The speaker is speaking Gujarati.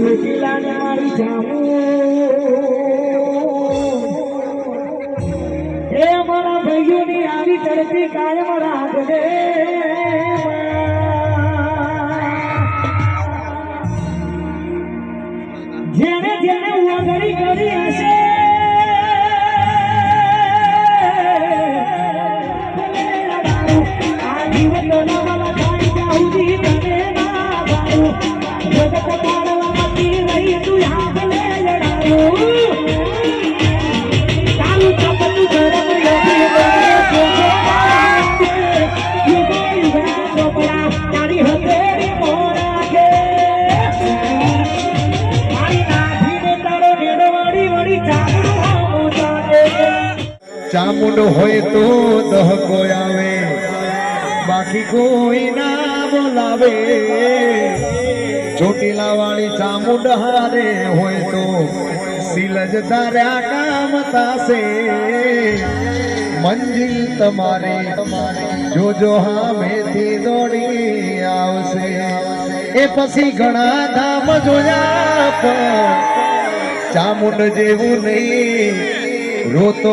ચોટીલાને મારી જામું એ મારા ભાઈઓની આવી ચડતી કાયમ રાખજે જેને જેને ઉગડી કરી હશે આ જીવનના વાલા થાય જાઉં તને ના બાળું જગત પાડવાથી રહી તું હાથ લે લડાયું તારું ચપટું ગરમ યોગી ચોપડા તારી હથેળી મોરા છે મારી નાખીને તારો નેડવાડી વળી ચામુંડ હોય તો દહકો આવે બાકી કોઈ ના બોલાવે ચોટીલા વાળી ચામુંડ હારે હોય તો સિલજ તાર્યા કામ થાશે મંજિલ તમારે જોજો હામેથી દોડી આવશે એ પછી ઘણા ધામ જોયા પણ ચામુંડ જેવું નહીં રોતો